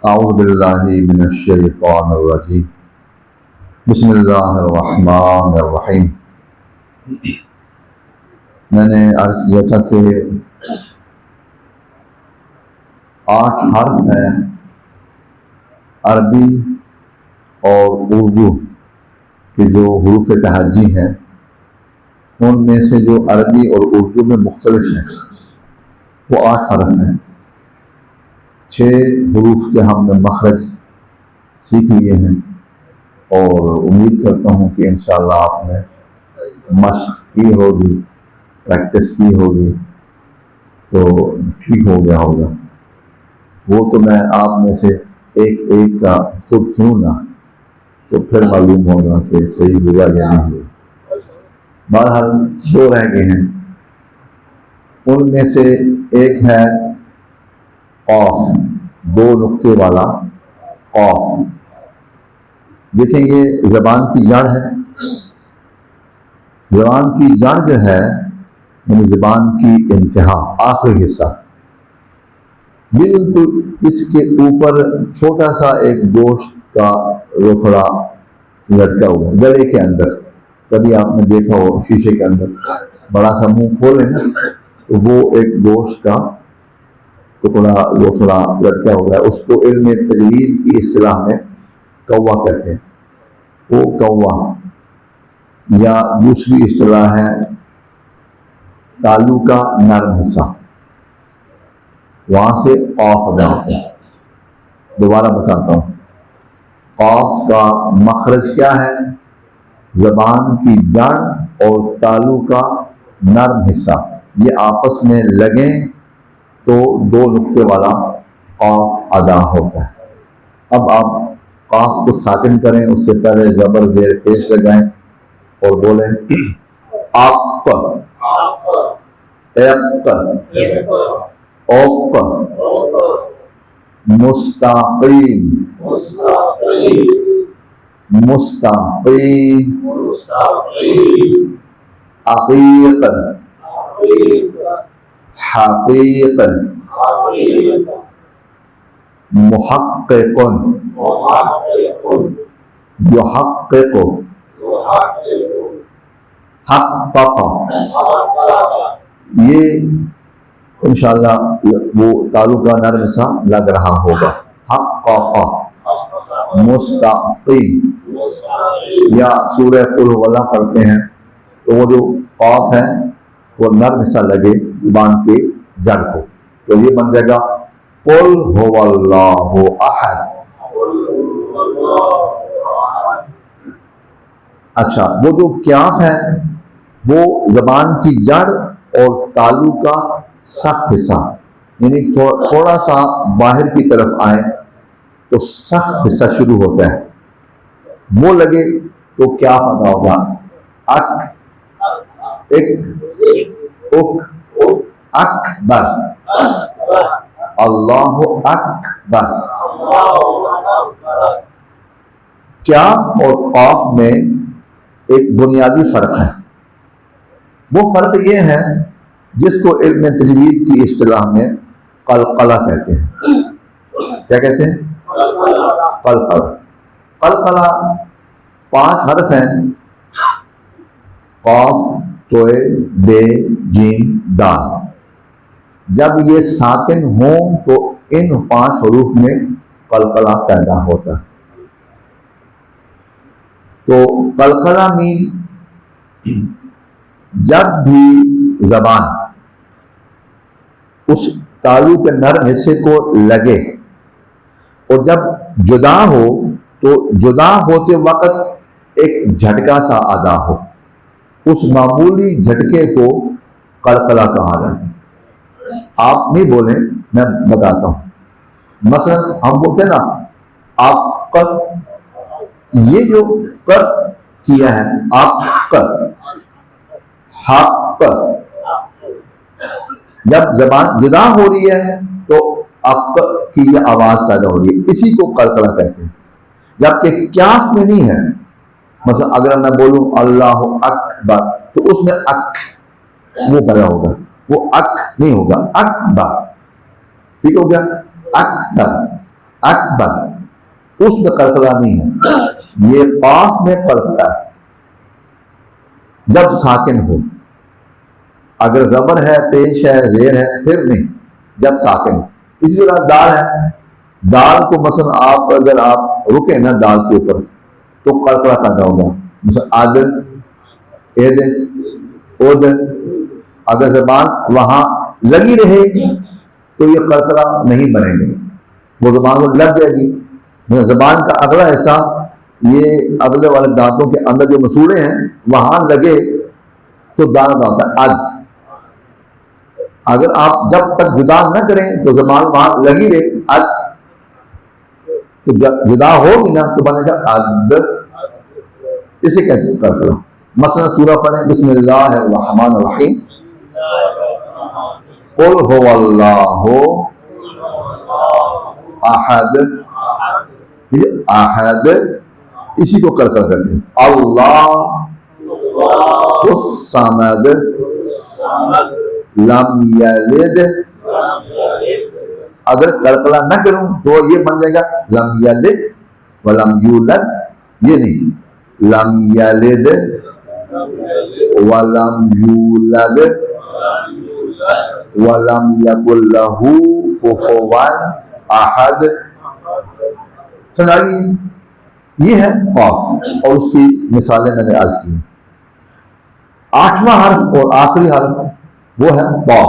اعوذ باللہ من الشیطان الرجیم بسم اللہ الرحمن الرحیم۔ میں نے عرض کیا تھا کہ 8 حرف ہیں عربی اور اردو کے جو حروف تہجی ہیں، ان میں سے جو عربی اور اردو میں مختلف ہیں وہ 8 حرف ہیں۔ 6 حروف کے ہم نے مخرج سیکھ لیے ہیں اور امید کرتا ہوں کہ انشاءاللہ آپ نے مشق کی ہوگی، پریکٹس کی ہوگی تو ٹھیک ہو گیا ہوگا۔ وہ تو میں آپ میں سے ایک کا خود سنوں گا تو پھر معلوم ہوگا کہ صحیح ہوا یا نہیں ہوا۔ بہرحال 2 رہ گئے ہیں، ان میں سے ایک ہے قاف، 2 نقطے والا قاف۔ دیکھیں یہ زبان کی جڑ ہے۔ زبان کی جڑ جو ہے یعنی زبان کی انتہا، آخری حصہ، بالکل اس کے اوپر چھوٹا سا ایک گوشت کا روکھڑا لٹکا ہوا گلے کے اندر۔ کبھی آپ نے دیکھا ہو شیشے کے اندر بڑا سا منہ کھولے نا تو وہ ایک گوشت کا ٹکڑا روکھڑا لٹکا ہوا ہے، اس کو علم تجوید کی اصطلاح میں کوا کہتے ہیں۔ وہ کوا، یا دوسری اصطلاح ہے تالو کا نرم حصہ، وہاں سے قاف ادا ہوتا ہے۔ دوبارہ بتاتا ہوں، قاف کا مخرج کیا ہے؟ زبان کی جڑ اور تالو کا نرم حصہ، یہ آپس میں لگیں تو 2 نقطے والا قاف ادا ہوتا ہے۔ اب آپ قاف کو ساکن کریں، اس سے پہلے زبر زیر پیش لگائیں اور بولیں آپ، ایق، اوق، مستقیم، مستقیم، عقیق، حقیق، محقق، یحقق، حقق۔ یہ انشاءاللہ وہ تالو کا نرم حصہ لگ رہا ہوگا۔ حقق، مستقیم، یا سورہ قل هو اللہ پڑھتے ہیں تو وہ جو قاف ہے وہ نرم حصہ لگے زبان کے جڑ کو، تو یہ بن جائے گا قل هو اللہ احد۔ اچھا، وہ جو کیاف ہے وہ زبان کی جڑ اور تالو کا سخت حصہ، یعنی تھوڑا سا باہر کی طرف آئے تو سخت حصہ شروع ہوتا ہے، وہ لگے تو کیاف ادا ہوگا۔ اک، اک، اک، اکبر، اللہ اکبر۔ کیاف اور قاف میں ایک بنیادی فرق ہے، وہ فرق یہ ہے جس کو علم تجوید کی اصطلاح میں قلقلہ کہتے ہیں۔ کیا کہتے ہیں؟ قلقلہ۔ قلقلہ 5 حرف ہیں، قاف، توئے، بے، جیم، دال۔ جب یہ ساکن ہوں تو ان 5 حروف میں قلقلہ پیدا ہوتا ہے۔ تو قلقلہ مین جب بھی زبان اس تالو کے نرم حصے کو لگے اور جب جدا ہو تو جدا ہوتے وقت ایک جھٹکا سا ادا ہو، اس معمولی جھٹکے کو قلقلہ کہا جاتا ہے۔ آپ نہیں بولیں، میں بتاتا ہوں۔ مثلا ہم بولتے ہیں نا آپ کا، یہ جو کر کیا ہے آپ کا، حق، جب زبان جدا ہو رہی ہے تو آپ کی یہ آواز پیدا ہو رہی ہے، اسی کو قلقلہ کہتے ہیں۔ جبکہ کیاف میں نہیں ہے، مثلا اگر میں بولوں اللہ اکبر تو اس میں اک وہ پیدا ہوگا، وہ اک نہیں ہوگا، اکبر، ٹھیک ہو گیا، اکثر۔ اکبر اس میں قلقلہ نہیں ہے، یہ قاف میں قلقلہ ہے جب ساکن ہو. اگر زبر ہے، پیش ہے، زیر ہے، پھر نہیں، جب ساکن ہو. اسی طرح دال ہے، دال کو مثلا آپ اگر آپ رکے نا دال کے اوپر تو قلقلہ پیدا ہوگا، مثلا عادل، عید، عود. اگر زبان وہاں لگی رہے گی تو یہ قلقلہ نہیں بنے گا، وہ زبان کو لگ جائے گی. زبان کا اگلا حصہ یہ اگلے والے دانتوں کے اندر جو مسوڑے ہیں وہاں لگے تو دانت ہوتا ہے اد. اگر آپ جب تک جدا نہ کریں تو زبان وہاں لگی رہے اد، تو جب جدا ہوگی نا تو بنے گا اد. اسے کہتے ہیں قلقلہ. مثلا سورہ پڑھیں بسم اللہ الرحمن الرحیم، قل هو اللہ احد، احد اسی کو قلقلہ کہتے ہیں. اللہ الصمد لم یلد، اگر قلقلہ نہ کروں تو یہ بن جائے گا لم یلد ولم یولد. یہ نہیں، لم یلد ولم یولد ولم یکن لہ کفوا احد. سمجھا گئی؟ یہ ہے قاف، اور اس کی مثالیں میں نے عرض کی ہیں. 8واں حرف اور آخری حرف وہ ہے طا،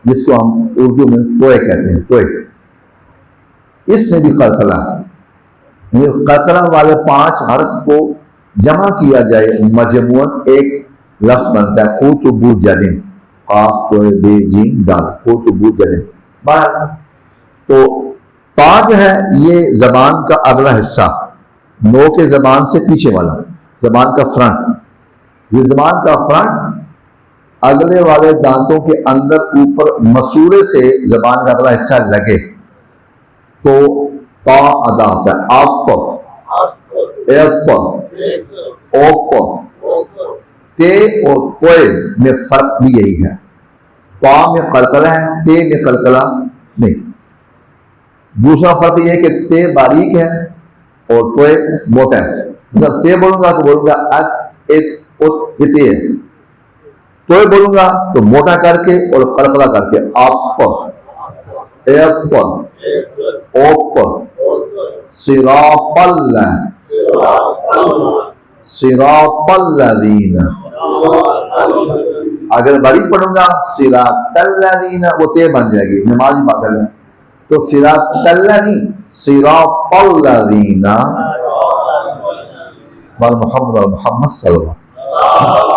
جس کو ہم اردو میں توئے کہتے ہیں. توئے، اس میں بھی قلقلہ ہے. یہ قلقلہ والے 5 حرف کو جمع کیا جائے مجموعاً ایک لفظ بنتا ہے قطب جدن. قاف توئے بے جیم دال، قطب جدن. بہرحال تو طا جو ہے یہ زبان کا اگلا حصہ، نو کے زبان سے پیچھے والا، زبان کا فرنٹ. یہ زبان کا فرنٹ اگلے والے دانتوں کے اندر اوپر مسوڑے سے زبان کا اگلا حصہ لگے تو طا ادا ہوتا ہے. آپ ایپ اوپ تے اور توئے میں فرق بھی یہی ہے. طا میں قلقلہ ہے، تے میں قلقلہ نہیں. دوسرا فرق یہ ہے کہ تے باریک ہے اور توئے موٹا ہے. مثلا تے بولوں گا تو بولوں گا ات ات ات، یہ تے ہے. توئے بولوں گا تو موٹا کر کے اور قلقلہ کر کے آپ ایپ اوپ صراط اللہ صراط الذین. اگر باریک پڑھوں گا صراط الذین، وہ تے بن جائے گی، نمازی بات ہے. تو صراط الذین صراط الذین محمد صلی اللہ